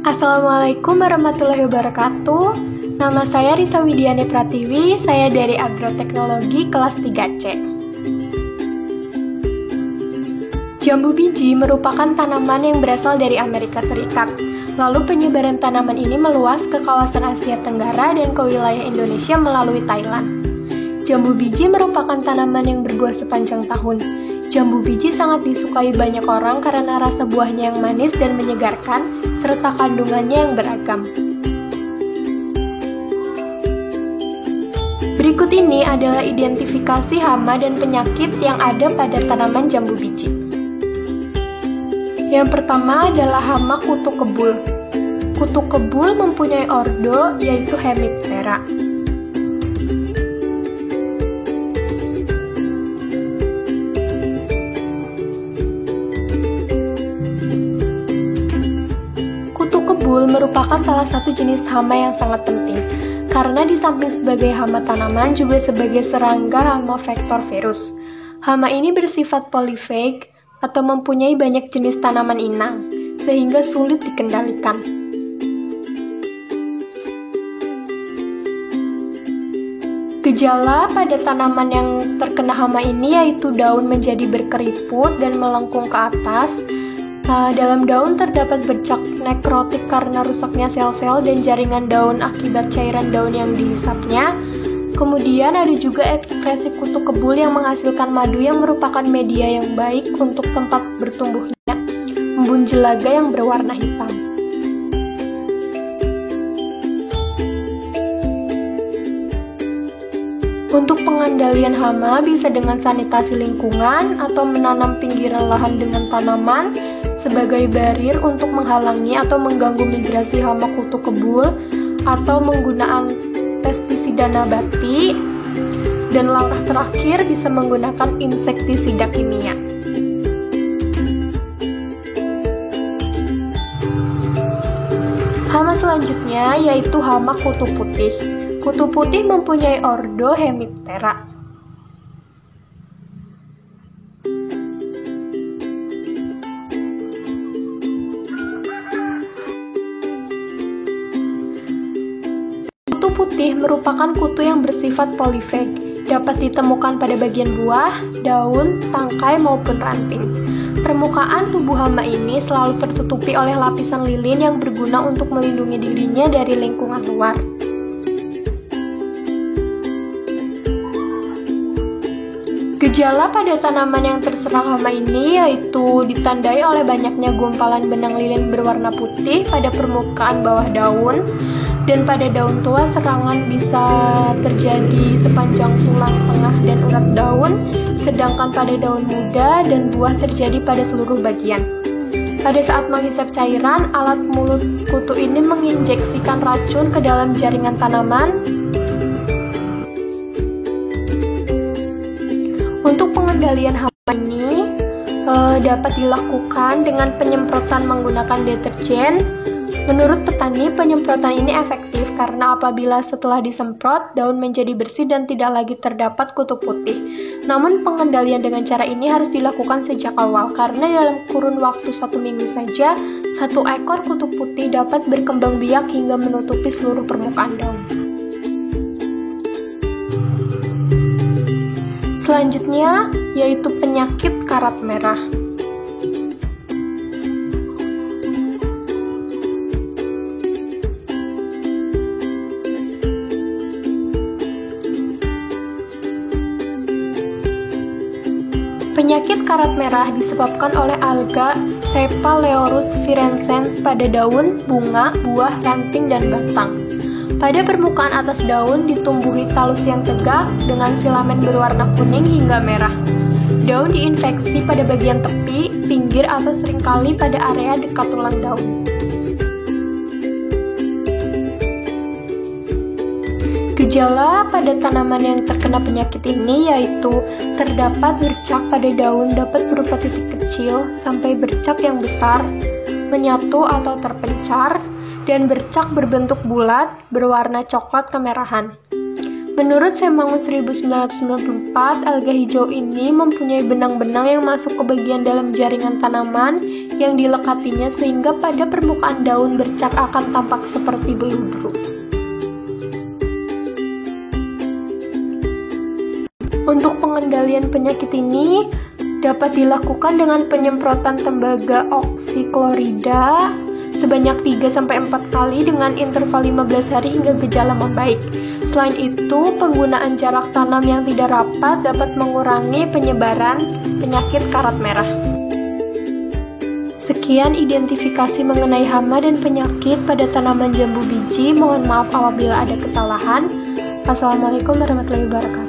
Assalamualaikum warahmatullahi wabarakatuh. Nama saya Risa Widiani Pratiwi, saya dari Agroteknologi kelas 3C. Jambu biji merupakan tanaman yang berasal dari Amerika Serikat. Lalu penyebaran tanaman ini meluas ke kawasan Asia Tenggara dan ke wilayah Indonesia melalui Thailand. Jambu biji merupakan tanaman yang berbuah sepanjang tahun. Jambu biji sangat disukai banyak orang karena rasa buahnya yang manis dan menyegarkan, serta kandungannya yang beragam. Berikut ini adalah identifikasi hama dan penyakit yang ada pada tanaman jambu biji. Yang pertama adalah hama kutu kebul. Kutu kebul mempunyai ordo, yaitu Hemiptera. Merupakan salah satu jenis hama yang sangat penting, karena di samping sebagai hama tanaman juga sebagai serangga hama vektor virus. Hama ini bersifat polifag atau mempunyai banyak jenis tanaman inang, sehingga sulit dikendalikan. Gejala pada tanaman yang terkena hama ini yaitu daun menjadi berkeriput dan melengkung ke atas. Dalam daun terdapat bercak nekrotik karena rusaknya sel-sel dan jaringan daun akibat cairan daun yang dihisapnya. Kemudian ada juga ekskresi kutu kebul yang menghasilkan madu yang merupakan media yang baik untuk tempat bertumbuhnya embun jelaga yang berwarna hitam. Untuk pengendalian hama bisa dengan sanitasi lingkungan atau menanam pinggiran lahan dengan tanaman sebagai barir untuk menghalangi atau mengganggu migrasi hama kutu kebul, atau menggunakan pestisida nabati, dan langkah terakhir bisa menggunakan insektisida kimia. Hama selanjutnya yaitu hama kutu putih. Kutu putih mempunyai ordo Hemiptera. Putih merupakan kutu yang bersifat polifag, dapat ditemukan pada bagian buah, daun, tangkai, maupun ranting. Permukaan tubuh hama ini selalu tertutupi oleh lapisan lilin yang berguna untuk melindungi dirinya dari lingkungan luar. Gejala pada tanaman yang terserang hama ini yaitu ditandai oleh banyaknya gumpalan benang lilin berwarna putih pada permukaan bawah daun, dan pada daun tua serangan bisa terjadi sepanjang tulang tengah dan urat daun, sedangkan pada daun muda dan buah terjadi pada seluruh bagian. Pada saat menghisap cairan, alat mulut kutu ini menginjeksikan racun ke dalam jaringan tanaman. Untuk pengendalian hama ini dapat dilakukan dengan penyemprotan menggunakan deterjen. Menurut petani, penyemprotan ini efektif karena apabila setelah disemprot, daun menjadi bersih dan tidak lagi terdapat kutu putih. Namun pengendalian dengan cara ini harus dilakukan sejak awal, karena dalam kurun waktu 1 minggu saja, 1 ekor kutu putih dapat berkembang biak hingga menutupi seluruh permukaan daun. Selanjutnya, yaitu penyakit karat merah. Penyakit karat merah disebabkan oleh alga Cephaloreus virescens pada daun, bunga, buah, ranting, dan batang. Pada permukaan atas daun ditumbuhi talus yang tegak dengan filamen berwarna kuning hingga merah. Daun diinfeksi pada bagian tepi, pinggir, atau seringkali pada area dekat tulang daun. Gejala pada tanaman yang terkena penyakit ini yaitu terdapat bercak pada daun dapat berupa titik kecil sampai bercak yang besar, menyatu atau terpencar, dan bercak berbentuk bulat berwarna coklat kemerahan. Menurut Semangun 1994, alga hijau ini mempunyai benang-benang yang masuk ke bagian dalam jaringan tanaman yang dilekatinya sehingga pada permukaan daun bercak akan tampak seperti beludru. Untuk pengendalian penyakit ini dapat dilakukan dengan penyemprotan tembaga oksiklorida sebanyak 3-4 kali dengan interval 15 hari hingga gejala membaik. Selain itu, penggunaan jarak tanam yang tidak rapat dapat mengurangi penyebaran penyakit karat merah. Sekian identifikasi mengenai hama dan penyakit pada tanaman jambu biji. Mohon maaf apabila ada kesalahan. Wassalamualaikum warahmatullahi wabarakatuh.